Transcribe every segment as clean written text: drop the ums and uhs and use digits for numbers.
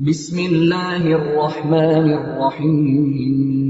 بسم الله الرحمن الرحيم.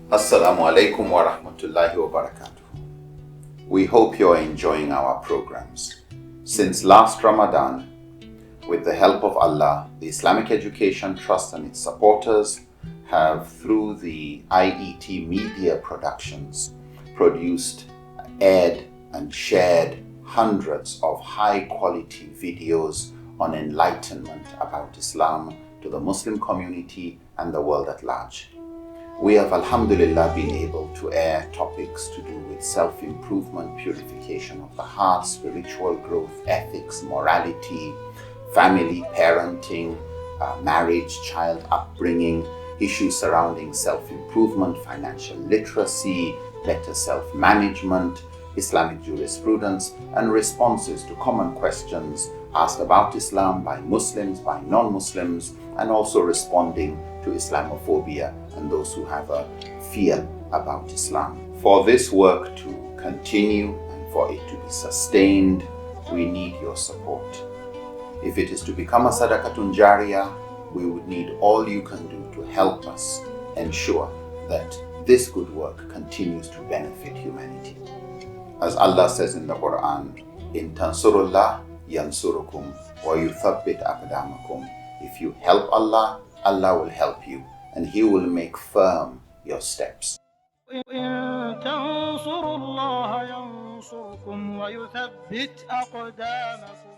Assalamu alaikum wa rahmatullahi wa barakatuh. We hope you're enjoying our programs. Since last Ramadan, with the help of Allah, the Islamic Education Trust and its supporters have, through the IET Media Productions, produced, aired and shared hundreds of high-quality videos on enlightenment about Islam to the Muslim community and the world at large. We have, alhamdulillah, been able to air topics to do with self-improvement, purification of the heart, spiritual growth, ethics, morality, family, parenting, marriage, child upbringing, issues surrounding self-improvement, financial literacy, better self-management, Islamic jurisprudence, and responses to common questions asked about Islam by Muslims, by non-Muslims, and also responding to Islamophobia and those who have a fear about Islam. For this work to continue and for it to be sustained, we need your support. If it is to become a Sadaqatun Jariyah, we would need all you can do to help us ensure that this good work continues to benefit humanity. As Allah says in the Quran, "In tansurullah yansurukum wa yuthabbit aqdamakum." If you help Allah, Allah will help you and He will make firm your steps. إن تنصروا الله ينصركم ويثبت أقدامكم.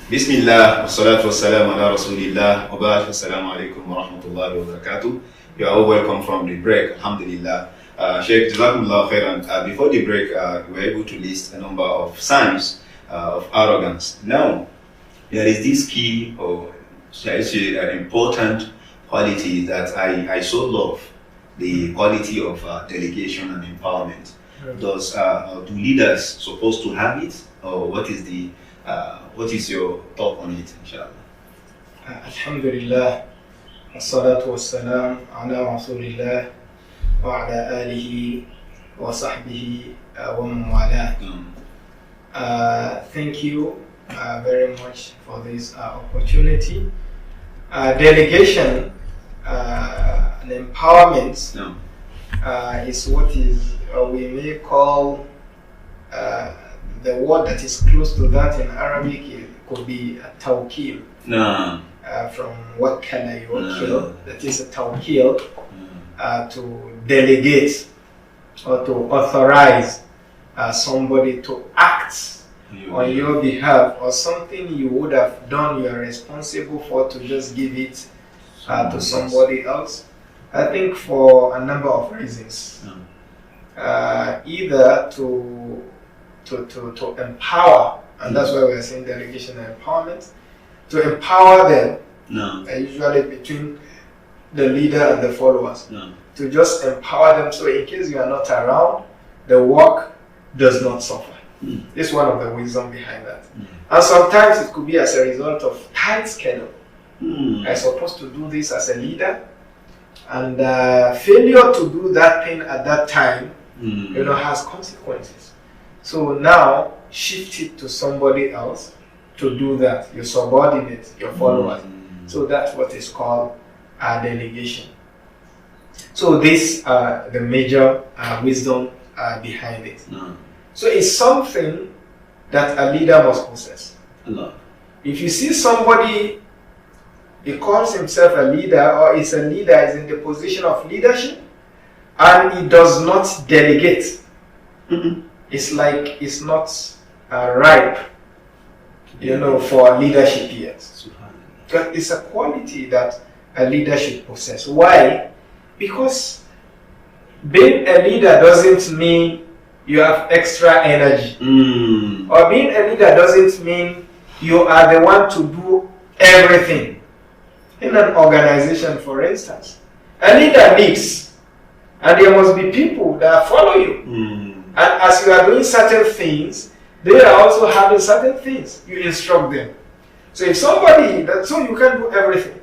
Bismillah, wassalatu wassalamu ala rasulillah, wa ba'd, assalamu alaikum wa rahmatullahi wa barakatuh. You are all welcome from the break, alhamdulillah. Sheikh, Jazakumullah khairan. Before the break, we were able to list a number of signs of arrogance. Now, there is this key, or shall I say, an important quality that I so love, the quality of delegation and empowerment. Do leaders supposed to have it, or what is your thought on it, inshallah? Alhamdulillah, wassalatu wassalam ala rasulillah wa ala alihi wa sahbihi wa man wala. Thank you very much for this opportunity. Delegation and empowerment is what is we may call the word that is close to that in Arabic. It could be a tawqil. From wakala yuwakkil, that is a tawqil, to delegate or to authorize somebody to act on your behalf, or something you would have done, you are responsible for, to just give it to somebody else. I think for a number of reasons. Either to empower, and that's why we're saying delegation and empowerment, to empower them, usually between the leader and the followers, to just empower them so in case you are not around, the work does not suffer. This is one of the wisdom behind that. And sometimes it could be as a result of tight schedule. I'm supposed to do this as a leader, and failure to do that thing at that time, has consequences. So now shift it to somebody else to do that, your subordinates, your followers. So that's what is called delegation. So these are the major wisdom behind it. So it's something that a leader must possess. If you see somebody, he calls himself a leader, or is a leader, is in the position of leadership, and he does not delegate, it's like it's not ripe, for leadership yet. But it's a quality that a leader should possess. Why? Because being a leader doesn't mean you have extra energy. Or being a leader doesn't mean you are the one to do everything. In an organization, for instance, a leader leads, and there must be people that follow you. And as you are doing certain things, they are also having certain things. You instruct them. So if somebody, so you can't do everything.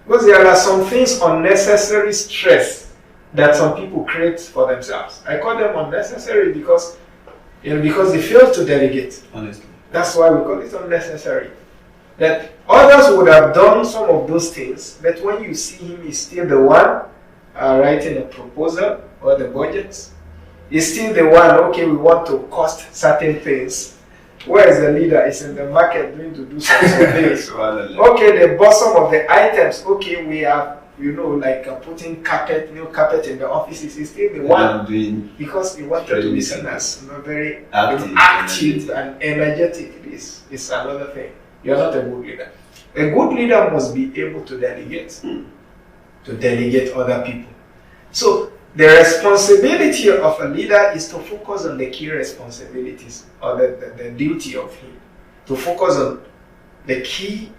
Because there are some things, unnecessary stress that some people create for themselves. I call them unnecessary because they fail to delegate. Honestly. That's why we call it unnecessary. That others would have done some of those things, but when you see him, he's still the one writing a proposal or the budget. He's still the one, okay, we want to cost certain things. Where is the leader? He's in the market doing to do some things. Okay, they bought some of the items. Okay, we are, like putting new carpet in the offices. He's still the one because he wanted to be seen as very active and energetic. It's another thing. You're not a good leader. A good leader must be able to delegate other people. So the responsibility of a leader is to focus on the key responsibilities or the duty of him. To focus on the key,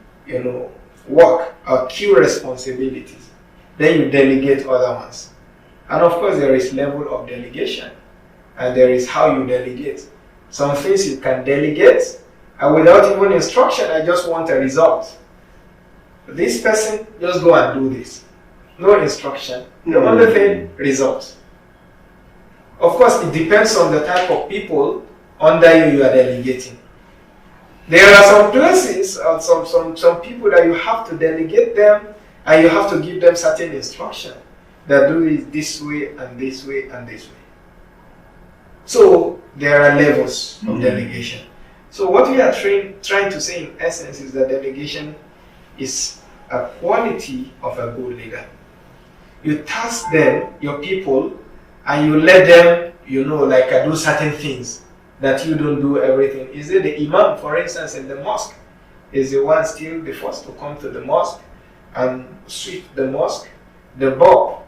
work or key responsibilities. Then you delegate other ones. And of course there is level of delegation. And there is how you delegate. Some things you can delegate and without even instruction, I just want a result. This person, just go and do this. No instruction. The only thing, results. Of course, it depends on the type of people under you are delegating. There are some places or some people that you have to delegate them and you have to give them certain instruction that do it this way and this way and this way. So there are levels of delegation. So what we are trying to say in essence is that delegation is a quality of a good leader. You task them, your people, and you let them, do certain things that you don't do everything. Is it the imam, for instance, in the mosque? Is the one still the first to come to the mosque and sweep the mosque? The bulb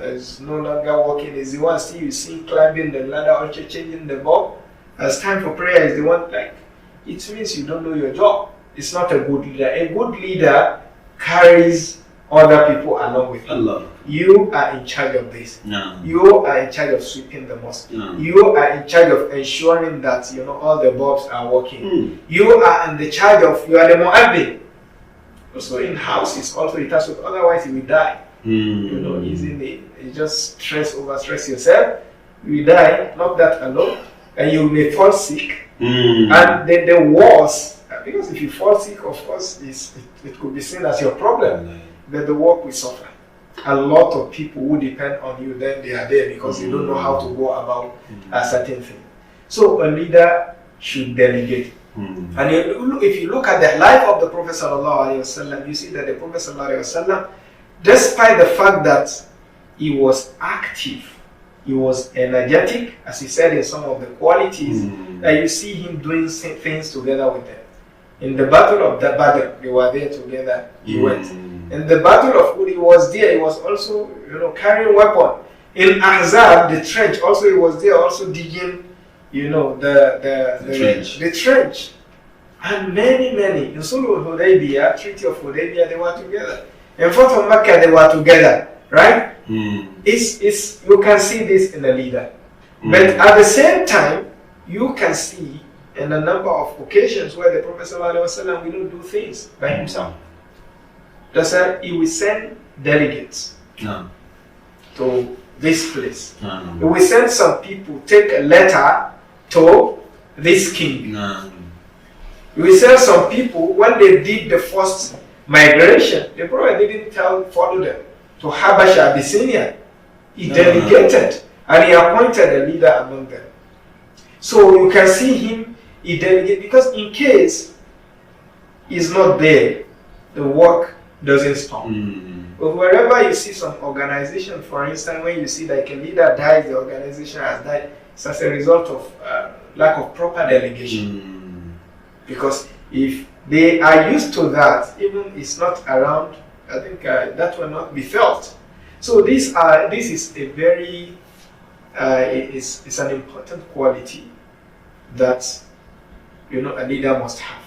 is no longer working. Is the one still you see climbing the ladder or changing the bulb? As time for prayer is the one it means you don't know your job. It's not a good leader. A good leader carries other people along with you. Allah. You are in charge of this. No. You are in charge of sweeping the mosque. No. You are in charge of ensuring that all the bulbs are working. You are in the charge of, you are the mu'addin. Also in houses, also it has to, otherwise you will die. Easily. You just overstress yourself. You will die, not that alone. And you may fall sick. And then the worst, because if you fall sick, of course, it could be seen as your problem. But the work will suffer. A lot of people who depend on you, then they are there because they don't know how to go about a certain thing. So a leader should delegate. And if you look at the life of the Prophet ﷺ, you see that the Prophet ﷺ, despite the fact that he was active, he was energetic, as he said in some of the qualities, that you see him doing things together with them. In the battle of Badr, they were there together, he went. In the battle of Uhud, he was there, he was also carrying weapon. In Ahzab, the trench, also he was there, also digging the trench. And many. In Sulh al-Hudaybiyah, Treaty of Hudaybiyah, they were together. In Fath of Mecca, they were together, right? You can see this in a leader. But at the same time, you can see in a number of occasions where the Prophet ﷺ will not do things by himself. That's why he will send delegates to this place. He will send some people, take a letter to this king. He will send some people, when they did the first migration, the Prophet didn't follow them to Habasha, Abyssinia. He delegated and he appointed a leader among them. So you can see him, he delegated, because in case he's not there, the work doesn't stop. But wherever you see some organization, for instance, when you see like a leader dies, the organization has died, it's as a result of lack of proper delegation. Because if they are used to that, even it's not around, I think that will not be felt. So this is a very, it's an important quality that a leader must have.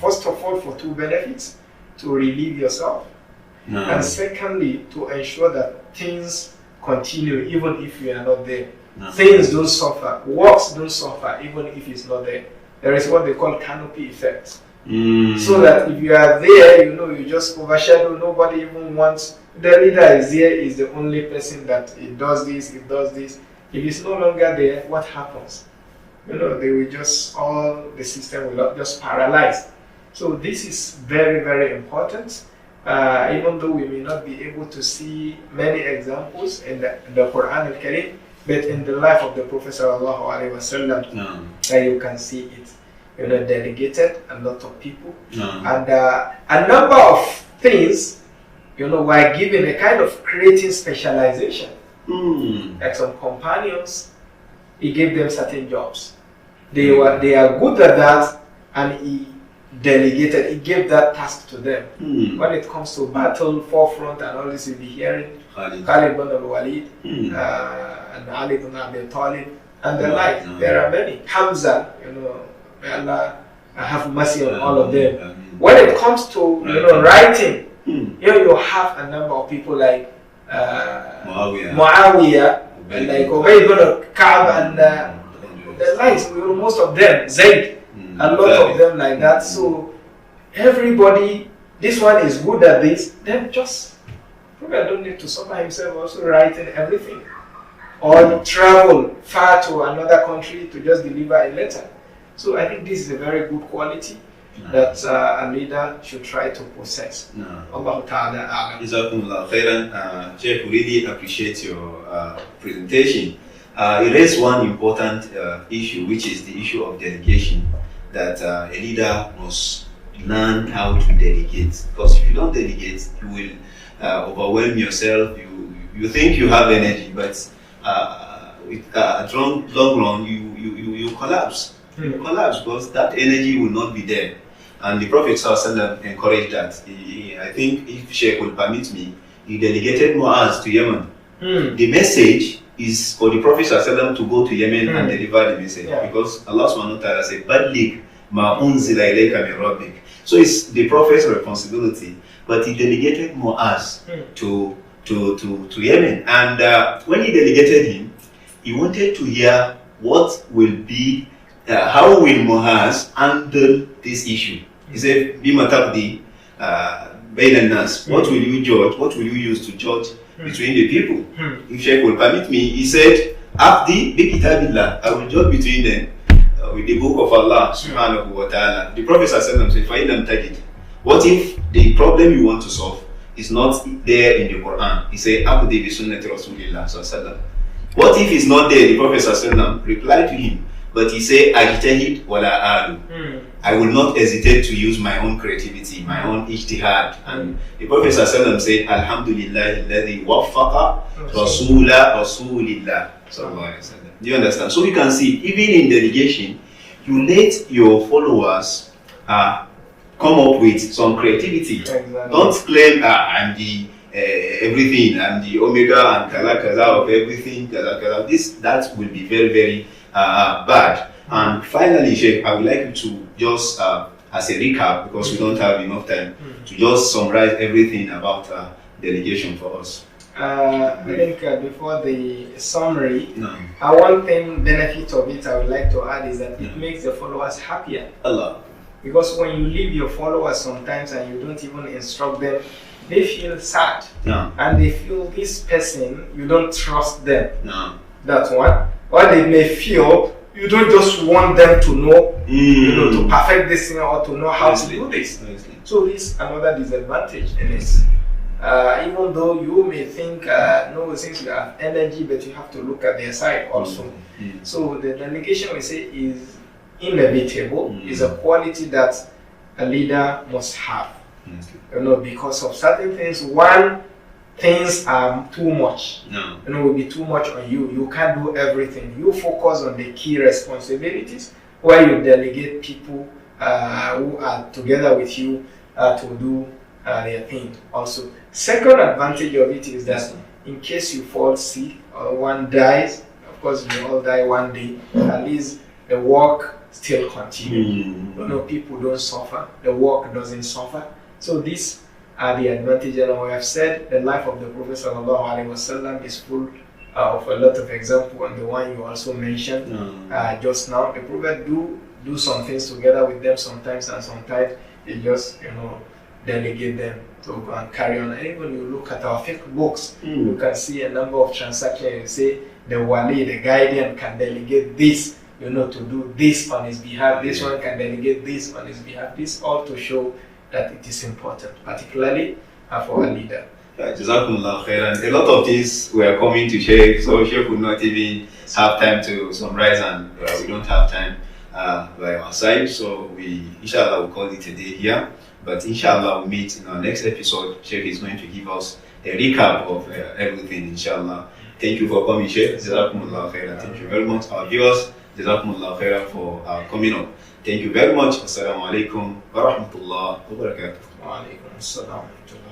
First of all, for two benefits: to relieve yourself, and secondly, to ensure that things continue even if you are not there. Things don't suffer, works don't suffer even if it's not there. There is what they call canopy effect. So that if you are there, you just overshadow, nobody even wants. The leader is there, is the only person that it does this, it does this. If it's no longer there, what happens? They will just, the system will just paralyze. So this is very, very important. Even though we may not be able to see many examples in the Quran al-Karim, but in the life of the Prophet sallallahu alaihi wasallam, you can see it. Delegated a lot of people, and a number of things, were given a kind of creating specialization. Like some companions, he gave them certain jobs. They are good at that, and he delegated. He gave that task to them. When it comes to battle, forefront, and all this, you'll be hearing Khalid bin al-Walid, and Ali bin Abi Talib, and the like. There are many. Hamza, may Allah have mercy on all of them. When it comes to writing, you have a number of people like Muawiyah, and like Ubay ibn Ka'b, and the likes. Most of them, Zayd, a lot of them like that. So everybody, this one is good at this. Then just probably don't need to suffer himself also writing everything, or travel far to another country to just deliver a letter. So I think this is a very good quality that a leader should try to possess. Allah Ta'ala a'lam. Jazakumullah khairan. Sheikh, we really appreciate your presentation. You raised one important issue, which is the issue of delegation, that a leader must learn how to delegate. Because if you don't delegate, you will overwhelm yourself. You think you have energy, but at long run, you collapse. You collapse because that energy will not be there. And the Prophet ﷺ encouraged that. I think, if Sheikh will permit me, he delegated Muaz to Yemen. The message is for the Prophet ﷺ to go to Yemen and deliver the message, because Allah subhanahu wa ta'ala said, "Badlik ma unzila ilayka min rabbik." So it's the Prophet's responsibility, but he delegated Muaz to Yemen. And when he delegated him, he wanted to hear what will be, how will Muaz handle this issue. He said, "Bima taqdi bayna an-nas." What will you judge? What will you use to judge between the people? If Sheikh will permit me, he said, "Abdi bi kitabillah." I will judge between them with the book of Allah subhanahu wa ta'ala. The Prophet said, "Fa'idam tajid." What if the problem you want to solve is not there in the Quran? He said, "Abdi bi sunnati Rasulillah sallallahu alaihi wasallam." What if it's not there? The Prophet replied to him, but he said, "Ajtahid wala alu." I will not hesitate to use my own creativity, my own ijtihad. And the Prophet said, "Alhamdulillah alladhi waffaqa rasula rasulillah." Do you understand? So you can see, even in delegation, you let your followers come up with some creativity. Exactly. Don't claim, "I'm the everything, I'm the omega and kaza of everything, kaza." That will be very, very bad. And finally, Sheikh, I would like you to just, as a recap, because we don't have enough time, to just summarize everything about delegation for us. I think before the summary, one thing, benefit of it I would like to add is that it makes the followers happier. Allah. Because when you leave your followers sometimes and you don't even instruct them, they feel sad. And they feel this person, you don't trust them. That's one. Or they may feel you don't just want them to know, to perfect this thing or to know how to do this. So this is another disadvantage in it. Even though you may think, no, since you have energy, but you have to look at their side also. So the delegation, we say, is inevitable, is a quality that a leader must have. Because of certain things. One, things are too much. It will be too much on you. You can't do everything. You focus on the key responsibilities, where you delegate people who are together with you to do their thing. Also, second advantage of it is that in case you fall sick or one dies, of course we all die one day, at least the work still continues. People don't suffer, the work doesn't suffer. So these are the advantages. And we have said the life of the Prophet ﷺ is full of a lot of example on the one you also mentioned just now. The Prophet do some things together with them sometimes, and sometimes he just delegate them to go and carry on. And even you look at our fiqh books, you can see a number of transactions. You say the wali, the guardian, can delegate this, to do this on his behalf. This one can delegate this on his behalf. This all to show that it is important, particularly for a leader. Jazakumullah khairan. A lot of things were coming to Sheikh, so Sheikh would not even have time to summarize, and we don't have time by our side. So inshallah, we'll call it a day here. But inshallah, we'll meet in our next episode. Sheikh is going to give us a recap of everything, inshallah. Thank you for coming, Sheikh. Jazakumullah khairan. Thank you very much. Our viewers, Jazakumullah khairan for coming up. Thank you very much. Assalamu alaikum wa rahmatullah wa barakatuh. Wa alaikum assalam wa rahmatullah.